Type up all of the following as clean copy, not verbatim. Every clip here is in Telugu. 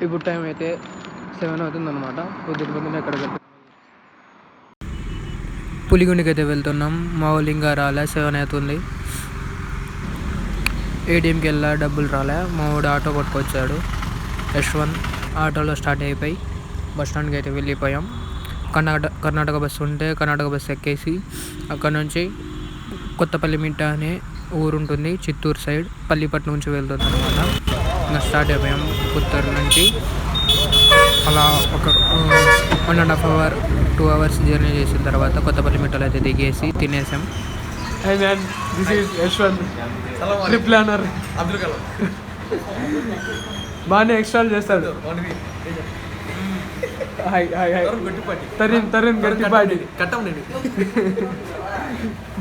ఇప్పుడు టైం అయితే 7 అవుతుందన్నమాట. పొద్దున ఎక్కడికి పులిగుండికి అయితే వెళ్తున్నాం. మా వాళ్ళు ఇంకా రాలే, 7 అవుతుంది. ఏటీఎంకి వెళ్ళా, డబ్బులు రాలే. మా వాడు ఆటో పట్టుకొచ్చాడు, యశ్వంత్. ఆటోలో స్టార్ట్ అయిపోయి బస్ స్టాండ్కి అయితే వెళ్ళిపోయాం. కర్ణాటక బస్సు ఉంటే కర్ణాటక బస్సు ఎక్కేసి అక్కడ నుంచి కొత్తపల్లి మిట్ట అనే ఊరు ఉంటుంది, చిత్తూరు సైడ్, పల్లిపట్నం నుంచి వెళ్తుంది అనమాట. ఇంకా స్టార్ట్ అయిపోయాం పుత్తూరు నుంచి. అలా ఒక 1.5 అవర్ 2 అవర్స్ జర్నీ చేసిన తర్వాత కొత్తపల్లి మిట్టలో అయితే దిగేసి తినేసాం. ట్రిప్ ప్లానర్ అబ్దుల్ కలాం బాగానే ఎక్స్ట్రా చేస్తాడు. తరుణ్ గట్టిపాటి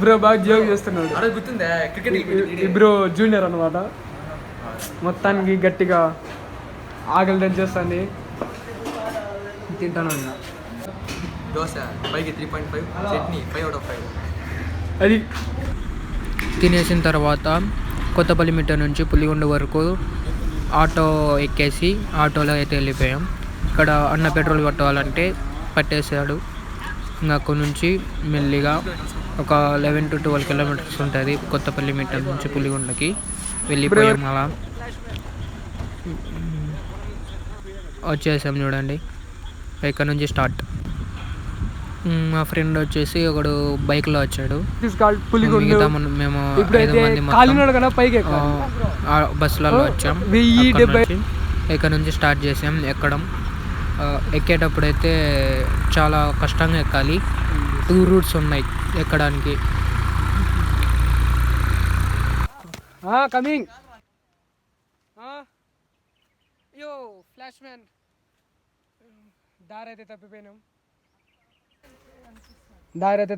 బ్రో బాగా జోక్ చేస్తున్నాడు. బ్రో జూనియర్ అనమాట. మొత్తానికి గట్టిగా ఆకలి తెచ్చేస్తాండి, తింటాను. దోశ 5కి 3.5, చట్నీ 5/5. అది తినేసిన తర్వాత కొత్తపల్లి మిట్ట నుంచి పులిగుండ వరకు ఆటో ఎక్కేసి ఆటోలో అయితే వెళ్ళిపోయాం. ఇక్కడ అన్న పెట్రోల్ పట్టాలంటే పట్టేశాడు. ఇంకా అక్కడి నుంచి మెల్లిగా ఒక 11 to 12 కిలోమీటర్స్ ఉంటుంది కొత్తపల్లి మిట్ట నుంచి పులిగుండకి వెళ్ళిపోయాం. అలా వచ్చేసాం చూడండి. ఇక్కడ నుంచి స్టార్ట్. మా ఫ్రెండ్ వచ్చేసి ఒకడు బైక్లో వచ్చాడు. మేము 5 మంది బస్సులలో వచ్చాం. ఇక్కడ నుంచి స్టార్ట్ చేసాం ఎక్కడం. ఎక్కేటప్పుడైతే చాలా కష్టంగా ఎక్కాలి. 2 రూట్స్ ఉన్నాయి ఎక్కడానికి. కమింగ్ యో ఫ్లాష్ మ్యాన్. దారైతే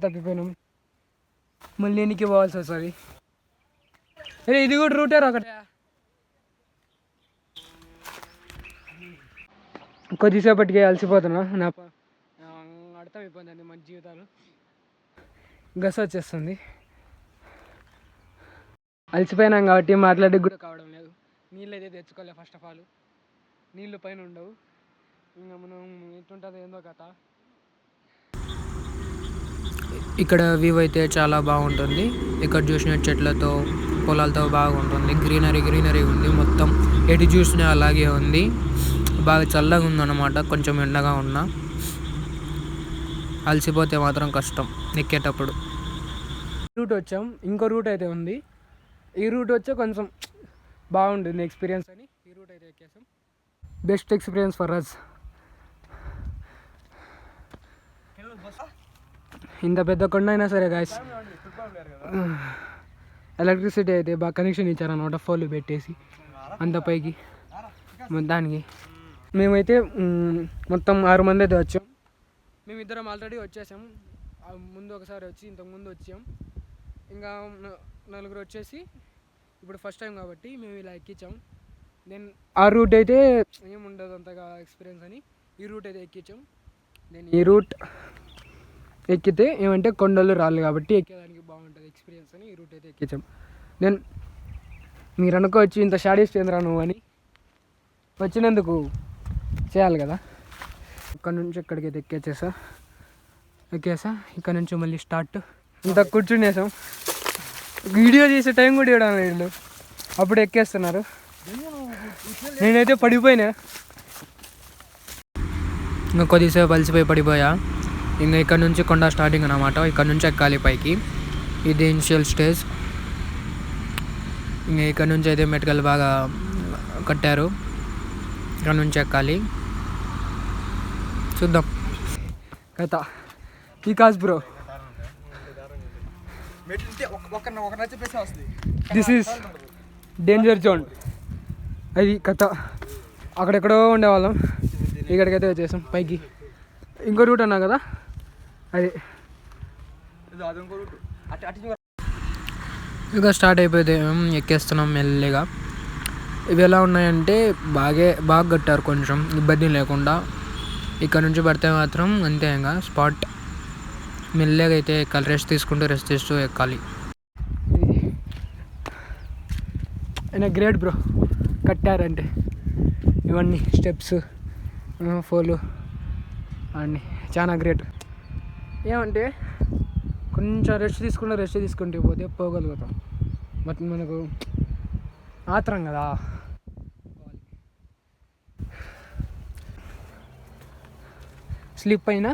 తప్పిపోయినాం. మళ్ళీ ఎన్నికి పోవాల్సి వస్తుంది. ఇది కూడా రూటే ఒకటే. కొద్దిసేపటికి అలసిపోతున్నా. నా అర్థమైపోతుంది మన జీవితాలు. గస వచ్చేస్తుంది. అలసిపోయినాం కాబట్టి మాట్లాడేది కూడా కావడం లేదు. నీళ్ళు అయితే తెచ్చుకోలే. ఫస్ట్ ఆఫ్ ఆల్ నీళ్ళు పైన ఉండవు. ఇంకా మనం ఎట్లుంటుంది ఏందో కథ. ఇక్కడ వ్యూ అయితే చాలా బాగుంటుంది. ఇక్కడ చూసిన చెట్లతో పొలాలతో బాగుంటుంది. గ్రీనరీ ఉంది. మొత్తం ఎటు చూసినా అలాగే ఉంది. బాగా చల్లగా ఉందన్నమాట. కొంచెం ఎండగా ఉన్నా అలసిపోతే మాత్రం కష్టం ఎక్కేటప్పుడు. రూట్ వచ్చాం. ఇంకో రూట్ అయితే ఉంది. ఈ రూట్ వచ్చే కొంచెం బాగుంటుంది ఎక్స్పీరియన్స్ అని ఈ రూట్ అయితే ఎక్కేసాం. Best experience for us. ఇంత పెద్ద కొండ అయినా సరే గాయస్, ఎలక్ట్రిసిటీ అయితే బాగా కనెక్షన్ ఇచ్చారనమాట. ఫోన్లు పెట్టేసి అంత పైకి దానికి. మేమైతే మొత్తం 6 మంది అయితే వచ్చాం. మేమిద్దరం ఆల్రెడీ వచ్చేసాం. ముందు ఒకసారి వచ్చి ఇంతకుముందు వచ్చాం. ఇంకా 4 వచ్చేసి ఇప్పుడు ఫస్ట్ టైం కాబట్టి మేము ఇలా ఎక్కించాం. దెన్ ఆ రూట్ అయితే ఏముండదు అంతగా ఎక్స్పీరియన్స్ అని ఈ రూట్ అయితే ఎక్కించాం. దెన్ ఈ రూట్ ఎక్కితే ఏమంటే కొండలు రాళ్ళు కాబట్టి ఎక్కేదానికి బాగుంటుంది ఎక్స్పీరియన్స్ అని ఈ రూట్ అయితే ఎక్కించాం. దెన్ మీరు అనుకోవచ్చు ఇంత షాడీస్ చేంద్రా నువ్వు అని. వచ్చినందుకు చేయాలి కదా. ఇక్కడ నుంచి ఎక్కడికైతే ఎక్కేసా. ఇక్కడ నుంచి మళ్ళీ స్టార్ట్. ఇంత కూర్చునేసాం. వీడియో చేసే టైం కూడా ఇవ్వడం వీళ్ళు. అప్పుడు ఎక్కేస్తున్నారు. నేనైతే పడిపోయినా. ఇంకా కొద్దిసేపు అలసిపోయి పడిపోయా. ఇంకా ఇక్కడ నుంచి కొండ స్టార్టింగ్ అన్నమాట. ఇక్కడ నుంచి ఎక్కాలి పైకి. ఇది ఇనిషియల్ స్టేజ్. ఇంకా ఇక్కడ నుంచి అయితే మెటకలు బాగా కట్టారు. ఇక్కడ నుంచి ఎక్కాలి. చూద్దాం కథ. Vikas bro, this is danger zone. అది కథ. అక్కడెక్కడో ఉండేవాళ్ళం, ఇక్కడికైతే వచ్చేసాం పైకి. ఇంకో రూట్ అన్నా కదా, అది ఇక స్టార్ట్ అయిపోతే ఎక్కేస్తున్నాం మెల్లిగా. ఇవి ఎలా ఉన్నాయంటే బాగా కట్టారు, కొంచెం ఇబ్బంది లేకుండా. ఇక్కడ నుంచి పడితే మాత్రం అంతే, ఇంకా స్పాట్. మెల్లగా అయితే ఎక్కాలి, రెస్ట్ తీస్తూ ఎక్కాలి. అయినా గ్రేట్ బ్రో, కట్టారంటే. ఇవన్నీ స్టెప్స్ ఫోలు అన్నీ చాలా గ్రేట్. ఏమంటే కొంచెం రెస్ట్ తీసుకుంటే పోతే పోగలుగుతాం. బట్ మనకు ఆత్రం కదా. స్లిప్ అయినా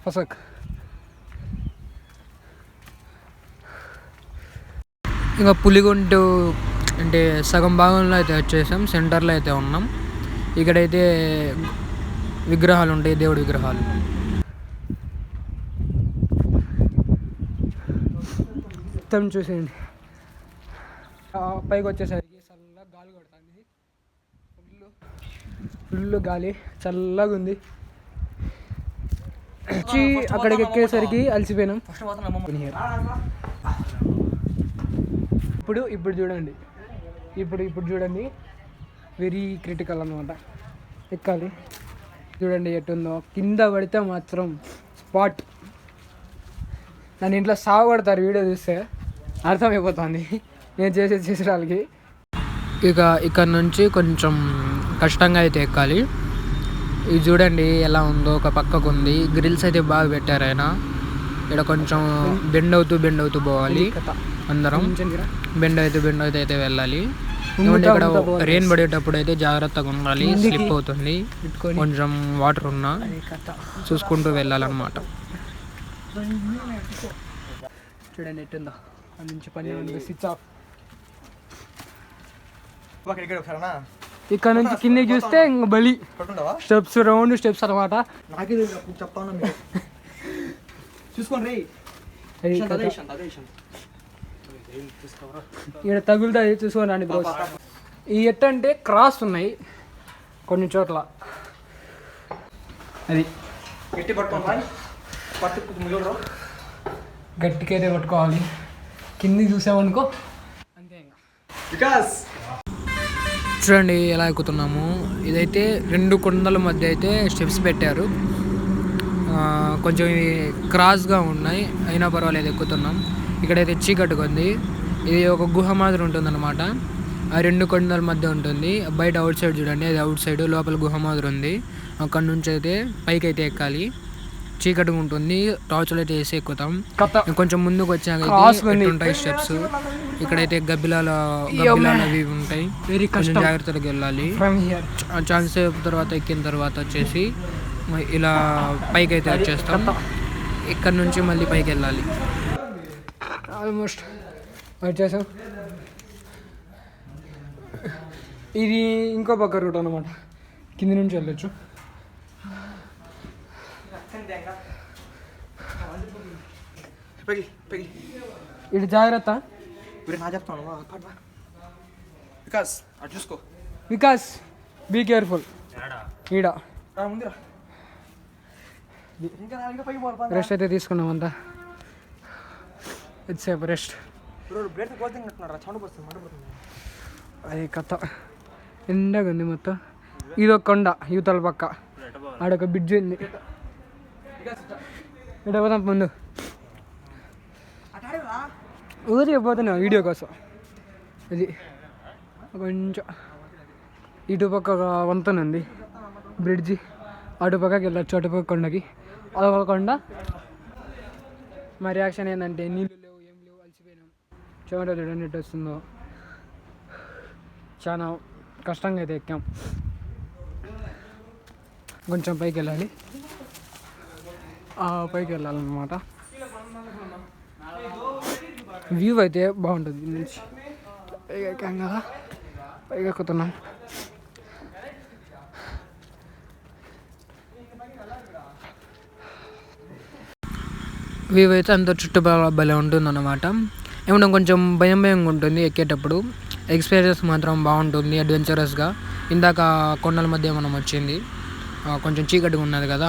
ఫసక్. ఇంకా పులిగుంటు అంటే సగం భాగంలో అయితే వచ్చేసాం, సెంటర్లో అయితే ఉన్నాం. ఇక్కడైతే విగ్రహాలు ఉంటాయి, దేవుడి విగ్రహాలు. మొత్తం చూసేయండి. పైకి వచ్చేసరికి చల్లగా గాలి కొడుతుంది, ఫుల్ గాలి, చల్లగా ఉంది. వచ్చి అక్కడికి ఎక్కేసరికి అలసిపోయినాం. ఇప్పుడు చూడండి, ఇప్పుడు చూడండి, వెరీ క్రిటికల్ అన్నమాట. ఎక్కాలి, చూడండి ఎట్టుందో. కింద పడితే మాత్రం స్పాట్. నన్ను ఇంట్లో సాగొడతారు వీడియో చూస్తే, అర్థమైపోతుంది నేను చేసే వాళ్ళకి. ఇక ఇక్కడ నుంచి కొంచెం కష్టంగా అయితే ఎక్కాలి. ఇది చూడండి ఎలా ఉందో, ఒక పక్కకు ఉంది. గ్రిల్స్ అయితే బాగా పెట్టారు ఆయన. ఇక్కడ కొంచెం బెండ్ అవుతూ పోవాలి. అందరం బెండ్ అవుతూ అయితే వెళ్ళాలి. ఇక్కడ రెయిన్ పడేటప్పుడు అయితే జాగ్రత్తగా ఉండాలి, స్లిప్ అవుతుంది. కొంచెం వాటర్ ఉన్నా చూసుకుంటూ వెళ్ళాలన్నమాట. చూడండి ఎట్టుందో, అది నుంచి పని స్విచ్ ఆఫ్. ఇక్కడ నుంచి కిందకి చూస్తే ఇంక బలి స్టెప్స్, రౌండ్ స్టెప్స్ అనమాట. చూసుకోండి ఇక్కడ తగులుతుంది, చూసుకోండి బ్రో. ఈ ఎట్టంటే క్రాస్ ఉన్నాయి కొన్ని చోట్ల. అది గట్టికైతే పట్టుకోవాలి. కిందికి చూసామనుకో అంతే. ఇంకా చూడండి ఎలా ఎక్కుతున్నాము. ఇదైతే 2 కొండల మధ్య అయితే స్టెప్స్ పెట్టారు. కొంచెం క్రాస్గా ఉన్నాయి, అయినా పర్వాలేదు ఎక్కుతున్నాం. ఇక్కడైతే చీకట్టుగా ఉంది. ఇది ఒక గుహ మాదిరి ఉంటుందన్నమాట. ఆ 2 కొండల మధ్య ఉంటుంది. బయట అవుట్ సైడ్ చూడండి, అది అవుట్ సైడ్, లోపల గుహ మాదిరి ఉంది. అక్కడ నుంచి అయితే పైకి అయితే ఎక్కాలి. చీకటిగా ఉంటుంది, టార్చ్లు అయితే వేసి ఎక్కుతాం. కొంచెం ముందుకు వచ్చాక ఉంటాయి స్టెప్స్. ఇక్కడైతే గబ్బిలాలు అవి ఉంటాయి, కొంచెం జాగ్రత్తగా వెళ్ళాలి. ఛాన్స్ తర్వాత ఎక్కిన తర్వాత వచ్చేసి ఇలా పైకి అయితే వచ్చేస్తాం. ఇక్కడ నుంచి మళ్ళీ పైకి వెళ్ళాలి. ఆల్మోస్ట్ వచ్చేసాం. ఇది ఇంకో పక్క రూట్ అన్నమాట, కింది నుంచి వెళ్ళొచ్చు. ఇటు జాగ్రత్త వికాస్, బీ కేర్ఫుల్. ఈడ రెస్ట్ అయితే తీసుకున్నాం అంతా, ఇట్సేపు రెస్ట్. అది కథ ఎండగా ఉంది మొత్తం. ఇదొక కొండ, యువతల పక్క ఆడొక బ్రిడ్జ్ ఉంది. ఇటు పోతాం ముందు, ఊరికి పోతున్నా వీడియో కోసం. ఇది కొంచెం ఇటుపక్క ఒక వంతెన ఉంది, బ్రిడ్జి. అటుపక్కకి వెళ్ళొచ్చు, అటుపక్క కొండకి. అదొక కొండ. మా రియాక్షన్ ఏంటంటే నీళ్ళు లేవు, ఏం లేవు, అలసిపోయినాం. చెమట చూడండి ఎట్టు వస్తుందో. చాలా కష్టంగా అయితే ఎక్కాం. కొంచెం పైకి వెళ్ళాలి, పైకి వెళ్ళాలన్నమాట. వ్యూ అయితే బాగుంటుంది నుంచి. పైకి ఎక్కాం కదా, పైకి ఎక్కుతున్నాం. వ్యూ అయితే అంత చుట్టుపక్కల భలే ఉంటుందన్నమాట. ఏమన్నా కొంచెం భయంగా ఉంటుంది ఎక్కేటప్పుడు. ఎక్స్పీరియన్స్ మాత్రం బాగుంటుంది, అడ్వెంచరస్గా. ఇందాక కొండల మధ్య మనం వచ్చింది, కొంచెం చీకటిగా ఉన్నది కదా,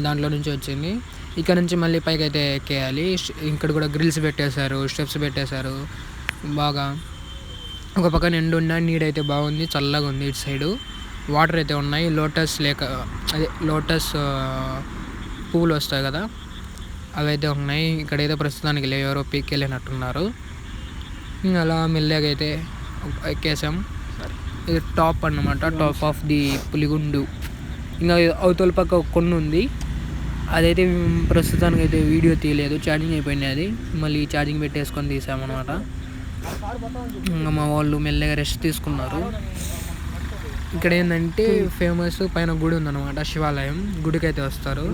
దాంట్లో నుంచి వచ్చింది. ఇక్కడ నుంచి మళ్ళీ పైకి అయితే ఎక్కేయాలి. ఇక్కడ కూడా గ్రిల్స్ పెట్టేశారు, స్టెప్స్ పెట్టేశారు బాగా. ఒక పక్కన ఎండు ఉన్న నీడైతే బాగుంది, చల్లగా ఉంది. ఇటు సైడు వాటర్ అయితే ఉన్నాయి. లోటస్ పువ్వులు వస్తాయి కదా, అవి అయితే ఉన్నాయి. ఇక్కడైతే ప్రస్తుతానికి లేవు, ఎవరో పీక్ వెళ్ళినట్టున్నారు. అలా మెల్లగా అయితే ఎక్కేసాం. ఇది టాప్ అన్నమాట, టాప్ ఆఫ్ ది పులిగుండు. ఇంకా అవతల పక్క ఒక కొండ ఉంది, అదైతే ప్రస్తుతానికి అయితే వీడియో తీయలేదు, ఛార్జింగ్ అయిపోయింది. అది మళ్ళీ ఛార్జింగ్ పెట్టేసుకొని తీసామన్నమాట. ఇంకా మా వాళ్ళు మెల్లగా రెస్ట్ తీసుకున్నారు. ఇక్కడ ఏంటంటే ఫేమస్ పైన గుడి ఉందన్నమాట, శివాలయం. గుడికి అయితే వస్తారు.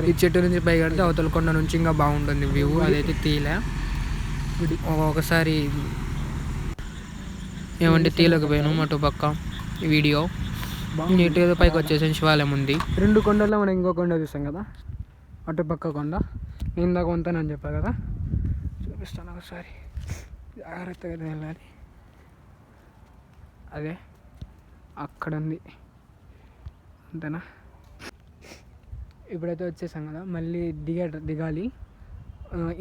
ఈ చెట్టు నుంచి పై కడితే అవతల కొండ నుంచి ఇంకా బాగుంటుంది వ్యూ. అదైతే తీయలే గుడి. ఒకసారి ఏమంటే తీయలేకపోయాను అటు పక్క వీడియో. ఇటు ఏదో పైకి వచ్చేసి శివాలయం ఉంది. 2 కొండల్లో మనం ఇంకో కొండ చూసాం కదా, అటు పక్క కొండ. నేను ఇందాక వంతానని చెప్పా కదా, చూపిస్తాను ఒకసారి. జాగ్రత్తగా వెళ్ళాలి. అదే అక్కడ ఉంది, అంతేనా? ఇప్పుడైతే వచ్చేసాం కదా, మళ్ళీ దిగాలి.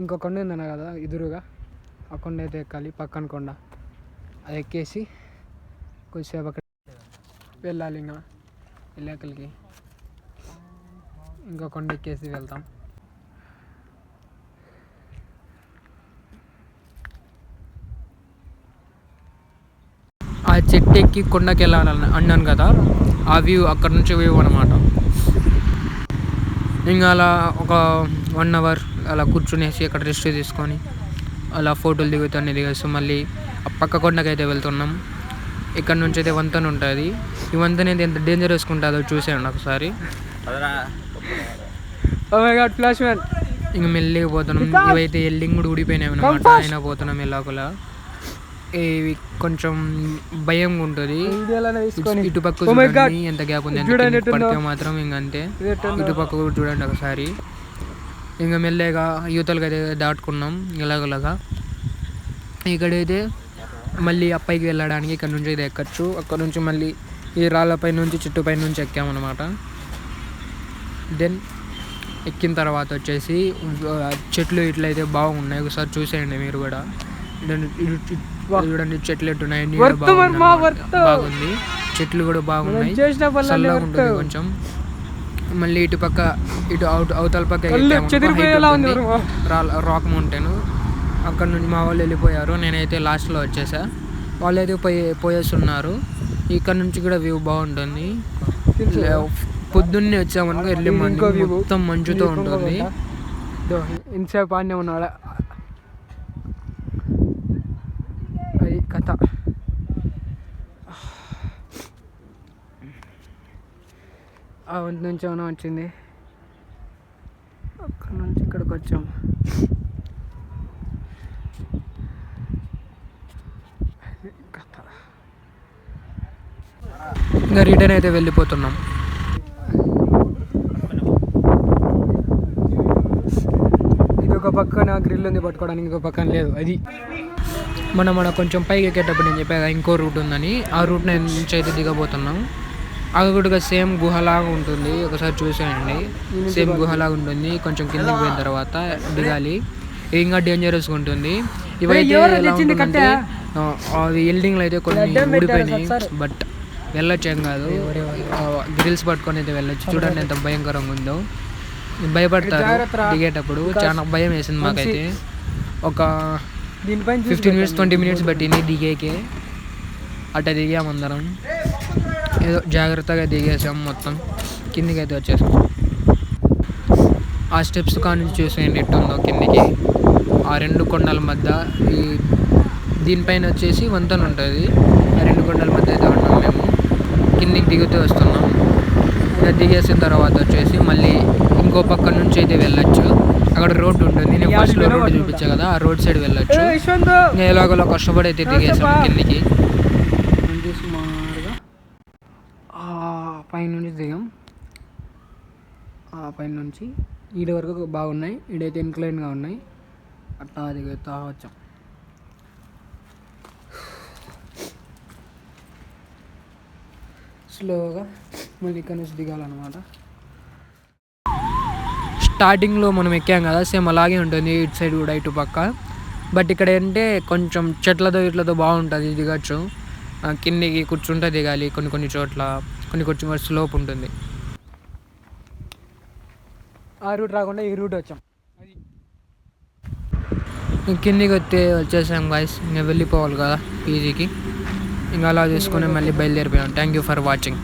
ఇంకో కొండ ఉందన్న కదా ఎదురుగా, ఆ కొండ అయితే ఎక్కాలి, పక్కన కొండ. అది ఎక్కేసి కొద్దిసేపు అక్కడ వెళ్ళాలి. ఇంకా వెళ్ళాకలికి ఇంకో కొండ ఎక్కేసి వెళ్తాం. ఆ చెట్టు ఎక్కి కొండకి వెళ్ళాలని అన్నాను కదా, ఆ వ్యూ అక్కడ నుంచి వ్యూ అనమాట. ఇంకా అలా ఒక 1 అవర్ అలా కూర్చునేసి అక్కడ రెస్ట్ తీసుకొని అలా ఫోటోలు దిగేసి మళ్ళీ ఆ పక్క కొండకి అయితే వెళ్తున్నాం. ఇక్కడ నుంచి అయితే వంతెన ఉంటుంది. ఈ వంతెన అయితే ఎంత డేంజరస్గా ఉంటుందో చూసాను ఒకసారి. Flash man. ఇంక మెల్లిగా పోతున్నాం. ఇవైతే ఎల్లింగ్ కూడా ఊడిపోయినాయి అనమాట, అయినా పోతున్నాం ఎలాగోలా. ఇవి కొంచెం భయంగా ఉంటుంది. ఇటుపక్క చూడండి ఎంత గ్యాప్ ఉంది, పడితే మాత్రం ఇంకంతే. ఇటుపక్క కూడా చూడండి ఒకసారి. ఇంకా మెల్లగా యువతలకు అయితే దాటుకున్నాం ఎలాగోలాగా. ఇక్కడైతే మళ్ళీ అప్పైకి వెళ్ళడానికి ఇక్కడ నుంచి అయితే ఎక్కచ్చు. అక్కడ నుంచి మళ్ళీ ఈ రాళ్ళపై నుంచి చెట్టుపై నుంచి ఎక్కామన్నమాట. దెన్ ఎక్కిన తర్వాత వచ్చేసి చెట్లు ఇట్లయితే బాగున్నాయి, ఒకసారి చూసేయండి మీరు కూడా. చూడండి చెట్లు ఎట్టున్నాయి, బాగుంది. చెట్లు కూడా బాగున్నాయి, చల్లగా ఉంటుంది కొంచెం. మళ్ళీ ఇటు అవతల పక్క రాక్ మౌంటైన్. అక్కడ నుంచి మా వాళ్ళు వెళ్ళిపోయారు, నేనైతే లాస్ట్లో వచ్చేసా. వాళ్ళు అయితే పోయేస్తున్నారు. ఇక్కడ నుంచి కూడా వ్యూ బాగుంటుంది. పొద్దున్నే వచ్చామనుకో ఎర్లీ మార్నింగ్ మొత్తం మంచుతో ఉంటుంది. ఇంతసేపు ఆడనే ఉన్నాడు. అది కథ. ఆ వంతు నుంచి ఏమైనా వచ్చింది, అక్కడ నుంచి ఇక్కడికి వచ్చాము. ఇంకా రిటర్న్ అయితే వెళ్ళిపోతున్నాం. ఇది ఒక పక్కన గ్రిల్ ఉంది పట్టుకోవడానికి, ఇంకో పక్కన లేదు. అది మన కొంచెం పైకి ఎక్కేటప్పుడు నేను చెప్పాను ఇంకో రూట్ ఉందని, ఆ రూట్ నుంచి అయితే దిగబోతున్నాం. అది కూడా సేమ్ గుహలాగా ఉంటుంది, ఒకసారి చూసేయండి. సేమ్ గుహలాగా ఉంటుంది. కొంచెం కిందకి పోయిన తర్వాత దిగాలి. ఇంకా డేంజరస్గా ఉంటుంది. ఇవైతే అవి ఎల్డింగ్లు అయితే కొన్ని ఊడిపోయినాయి, బట్ వెళ్ళొచ్చు, ఏం కాదు. గ్రిల్స్ పట్టుకొని అయితే వెళ్ళొచ్చు. చూడండి ఎంత భయంకరంగా ఉందో. భయపడతారు దిగేటప్పుడు, చాలా భయం వేసింది మాకైతే. ఒక 15 minutes 20 minutes పట్టింది దిగేకే. అట్లా దిగామందరం, ఏదో జాగ్రత్తగా దిగేసాం. మొత్తం కిందికి అయితే వచ్చేసాం. ఆ స్టెప్స్ కానుంచి చూసేయండి ఎట్టుందో కిందికి. ఆ 2 కొండల మధ్య దీనిపైన వచ్చేసి వంతెన ఉంటుంది. ఆ 2 కొండల మధ్య అయితే ఉన్నాం మేము. కిందికి దిగుతూ వస్తున్నాం. ఇంకా దిగేసిన తర్వాత వచ్చేసి మళ్ళీ ఇంకో పక్క నుంచి అయితే వెళ్ళొచ్చు. అక్కడ రోడ్డు ఉంటుంది, నేను ఫస్ట్లో రోడ్డు చూపించా కదా, ఆ రోడ్ సైడ్ వెళ్ళొచ్చు. ఇంకా ఎలాగోలా కష్టపడి అయితే దిగేసాం కిందికి. సుమారుగా పైన నుంచి దిగాం. పైన నుంచి ఈడ వరకు బాగున్నాయి, ఈడైతే ఇన్క్లైన్గా ఉన్నాయి. అట్టా దిగుతా వచ్చాం. స్లోగా మళ్ళీ ఇక్కడ నుంచి దిగాలన్నమాట. స్టార్టింగ్లో మనం ఎక్కాం కదా, సేమ్ అలాగే ఉంటుంది ఇటు సైడ్ కూడా, ఇటు పక్క. బట్ ఇక్కడ ఏంటంటే కొంచెం చెట్లతో ఇట్లతో బాగుంటుంది, దిగచ్చు. కిందికి కూర్చుంటే దిగాలి కొన్ని చోట్ల, కొంచెం స్లోప్ ఉంటుంది. ఆ రూట్ రాకుండా ఈ రూట్ వచ్చాం. కిందికి వచ్చేసాం గాయ్స్. ఇంకా వెళ్ళిపోవాలి కదా పీజీకి. ఇంకా అలా చేసుకొని మళ్ళీ బయలుదేరిపోయాం. Thank you for watching.